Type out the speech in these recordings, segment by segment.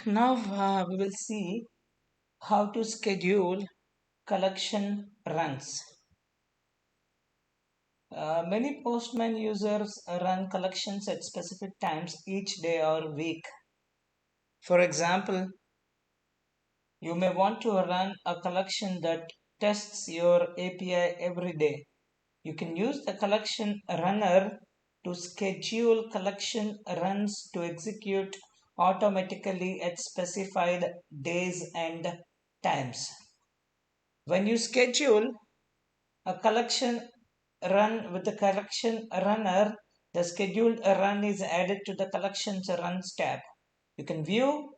Now we will see how to schedule collection runs. Many Postman users run collections at specific times each day or week. For example, you may want to run a collection that tests your API every day. You can use the collection runner to schedule collection runs to execute automatically at specified days and times. When you schedule a collection run with the collection runner, the scheduled run is added to the collections runs tab. You can view,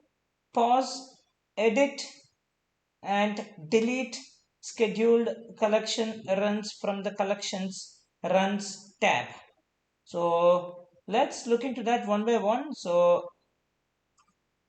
pause, edit, and delete scheduled collection runs from the collections runs tab. So let's look into that one by one. So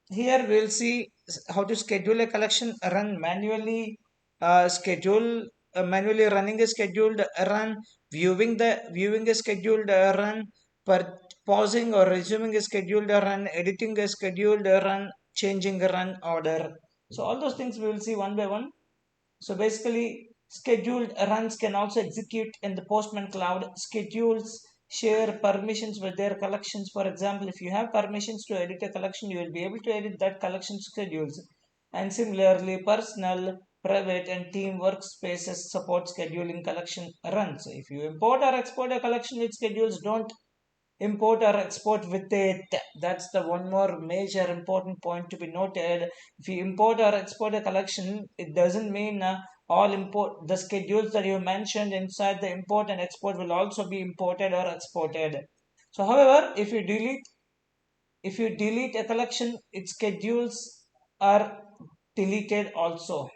here we'll see how to schedule a collection run manually, manually running a scheduled run, viewing a scheduled run, per pausing or resuming a scheduled run, editing a scheduled run, changing a run order. So all those things we will see one by one. So basically, scheduled runs can also execute in the Postman cloud. Schedules share permissions with their collections. For example, if you have permissions to edit a collection, you will be able to edit that collection schedules. And similarly, personal, private, and team workspaces support scheduling collection runs. If you import or export a collection, its schedules don't import or export with it. That's the one more major important point to be noted. If you import or export a collection, it doesn't mean all import the schedules that you mentioned inside the import and export will also be imported or exported. So however, if you delete a collection, its schedules are deleted also.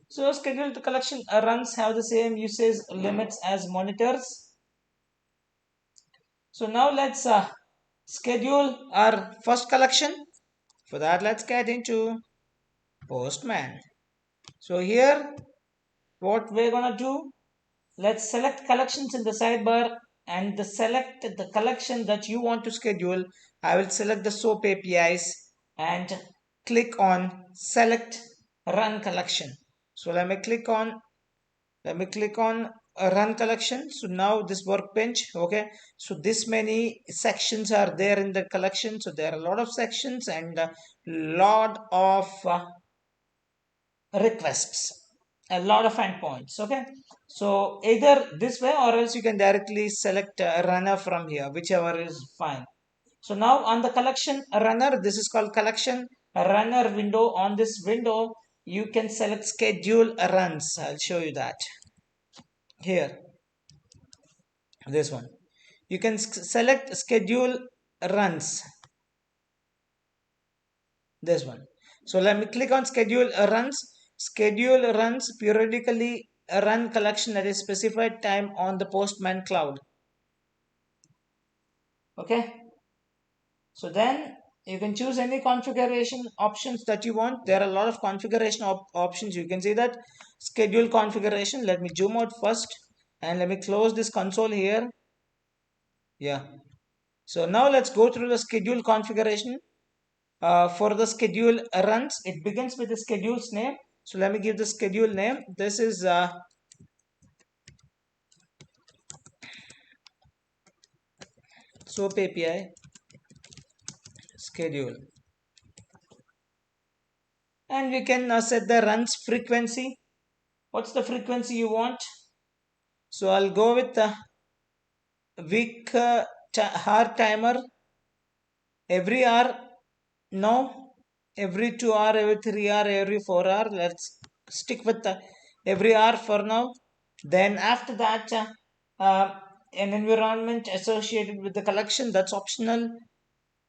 So scheduled collection runs have the same usage limits as monitors. So now let's schedule our first collection. For that, let's get into Postman. So here, what we're gonna do, let's select collections in the sidebar and select the collection that you want to schedule. I will select the SOAP APIs and click on select run collection. So let me click on a run collection. So now this workbench, okay, so this many sections are there in the collection. So there are a lot of sections and a lot of requests, a lot of endpoints. Okay, so either this way or else you can directly select a runner from here, whichever is fine. So now on the collection runner, this is called collection runner window. On this window you can select schedule runs. I'll show you that here, this one. You can select schedule runs, this one. So let me click on schedule runs. Schedule runs periodically run collection at a specified time on the Postman cloud. Okay, so then you can choose any configuration options that you want. There are a lot of configuration options. You can see that schedule configuration. Let me zoom out first and let me close this console here. Yeah, so now let's go through the schedule configuration. For the schedule runs, it begins with the schedule's name. So let me give the schedule name. This is SOAP API schedule. And we can set the runs frequency. What's the frequency you want? So I'll go with the week hour timer. Every hour, no. Every 2 hour, every 3 hour, every 4 hour. Let's stick with the every hour for now. Then after that, an environment associated with the collection, that's optional.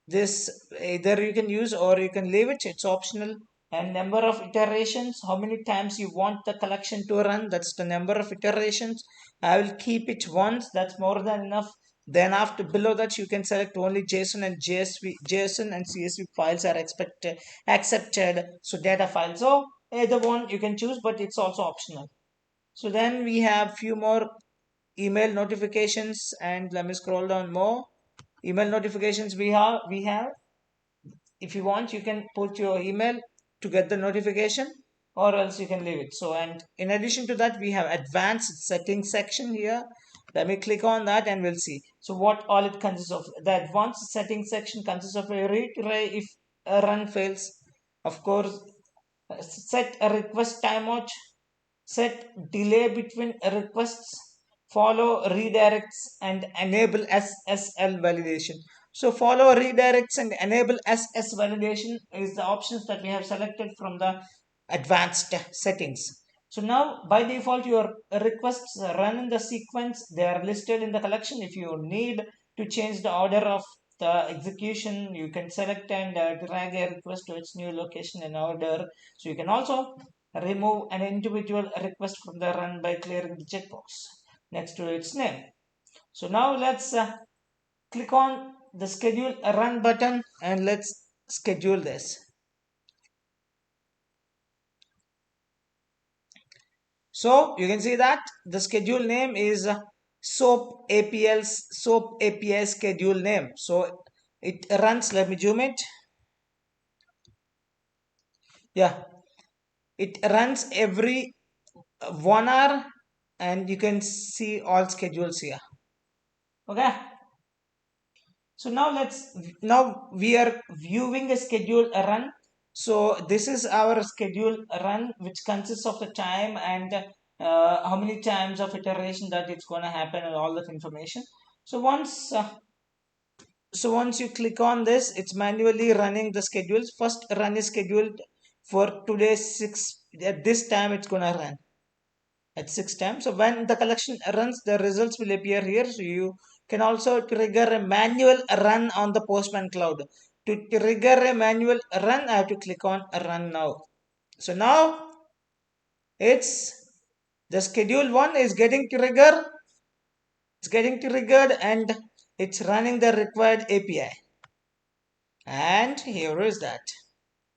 This either you can use or you can leave it, it's optional. And number of iterations, how many times you want the collection to run, that's the number of iterations. I will keep it once, that's more than enough. Then after below that you can select only JSON and JSON and CSV files are accepted, so data files. So either one you can choose, but it's also optional. So then we have few more email notifications, and let me scroll down more. Email notifications, we have if you want, you can put your email to get the notification, or else you can leave it. So, and in addition to that, we have advanced settings section here. Let me click on that and we'll see. So what all it consists of. The advanced settings section consists of a retry if a run fails. Of course, set a request timeout, set delay between requests, follow redirects, and enable SSL validation. So follow redirects and enable SS validation is the options that we have selected from the advanced settings. So now by default your requests run in the sequence. They are listed in the collection. If you need to change the order of the execution, you can select and drag a request to its new location in order. So you can also remove an individual request from the run by clearing the checkbox next to its name. So now let's click on the schedule a run button and let's schedule this. So you can see that the schedule name is SOAP API schedule name. So it runs, let me zoom it. Yeah, it runs every 1 hour and you can see all schedules here. Okay. So now we are viewing a schedule run. So this is our schedule run, which consists of the time and how many times of iteration that it's going to happen and all that information. So once you click on this, it's manually running the schedules. First run is scheduled for today's 6. At this time it's going to run at 6 times. So when the collection runs, the results will appear here. So you can also trigger a manual run on the Postman cloud. To trigger a manual run, I have to click on run now. So now it's the schedule 1 is getting triggered. It's getting triggered and it's running the required API. And here is that.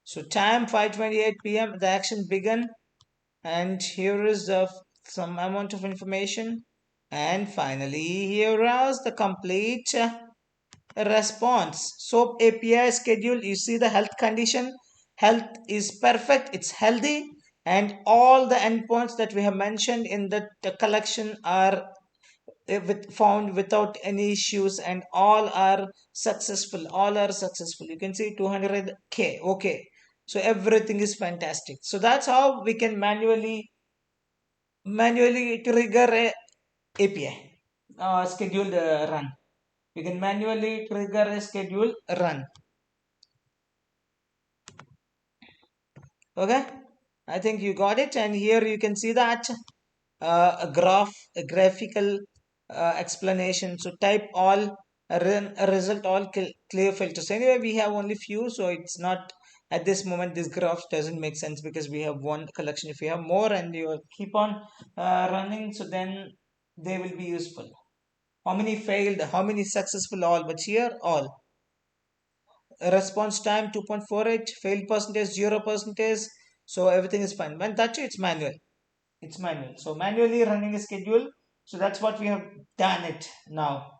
So time 5:28 p.m. the action began, and here is some amount of information. And finally, here is the complete response. SOAP API schedule. You see the health condition. Health is perfect. It's healthy. And all the endpoints that we have mentioned in the collection are found without any issues, and all are successful. All are successful. You can see 200K. Okay. So everything is fantastic. So that's how we can manually trigger a API scheduled run. You can manually trigger a schedule run. Okay, I think you got it. And here you can see that a graphical explanation. So type all, result all, clear filters. Anyway, we have only few, so it's not at this moment. This graph doesn't make sense because we have one collection. If you have more and you keep on running, so then they will be useful. How many failed, how many successful, all. But here all. Response time 2.48, fail percentage 0%. So everything is fine. When that's it's manual. It's manual. So manually running a schedule. So that's what we have done it now.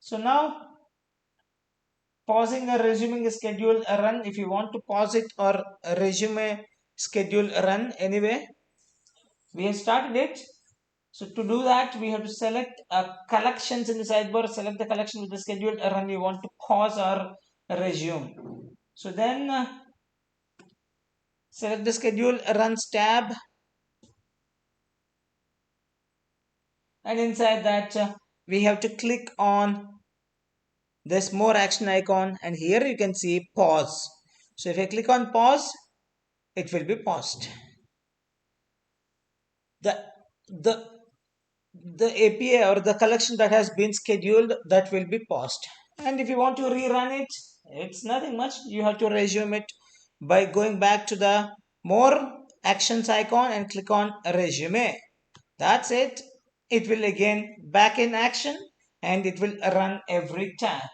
So now pausing or resuming a schedule run. If you want to pause it or resume a schedule run anyway, we have started it. So to do that, we have to select collections in the sidebar, select the collection with the scheduled run you want to pause or resume. So then select the schedule runs tab, and inside that we have to click on this more action icon, and here you can see pause. So if I click on pause, it will be paused. The the the API or the collection that has been scheduled, that will be paused. And if you want to rerun it, it's nothing much. You have to resume it by going back to the more actions icon and click on resume. That's it. It will again back in action and it will run every time.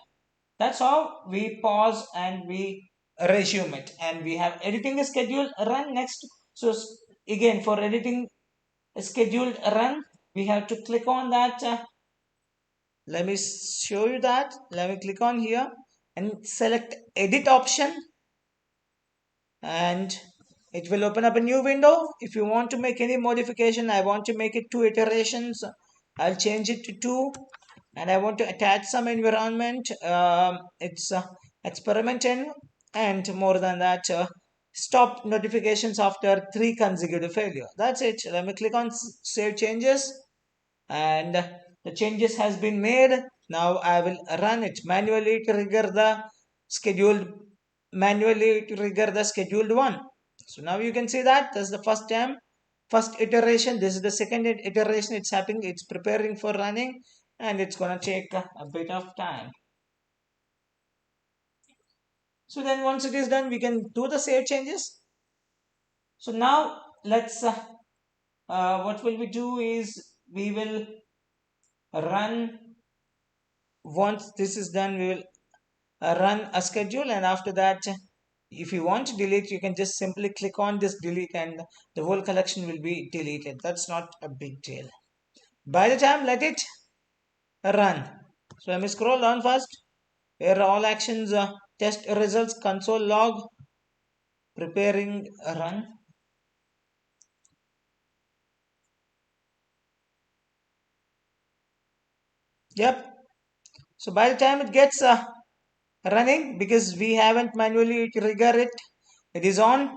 That's how we pause and we resume it. And we have editing a schedule run next. So again, for editing a scheduled run, we have to click on that. Let me show you that. Let me click on here, and select edit option, and it will open up a new window. If you want to make any modification, I want to make it 2 iterations, I'll change it to 2. And I want to attach some environment, it's experimenting, and more than that, stop notifications after 3 consecutive failure. That's it. Let me click on save changes, and the changes has been made. Now I will run it manually, trigger the scheduled scheduled one. So now you can see that that's the first iteration. This is the second iteration. It's happening, it's preparing for running, and it's gonna take a bit of time. So then once it is done, we can do the save changes. So now let's what will we do is we will run. Once this is done, we will run a schedule, and after that, if you want to delete, you can just simply click on this delete and the whole collection will be deleted. That's not a big deal. By the time, let it run. So let me scroll down first. Here are all actions, test results, console log, preparing run. Yep. So by the time it gets running, because we haven't manually trigger it, it is on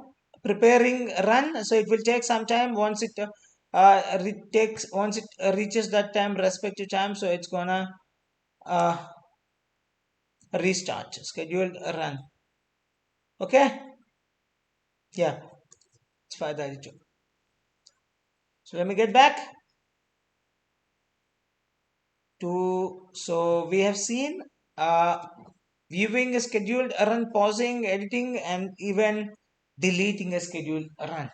preparing run, so it will take some time. Once it once it reaches that time, respective time, so it's gonna uh, restart scheduled run. Okay, yeah, it's 5:32. So let me get back to, so we have seen viewing a scheduled run, pausing, editing, and even deleting a scheduled run.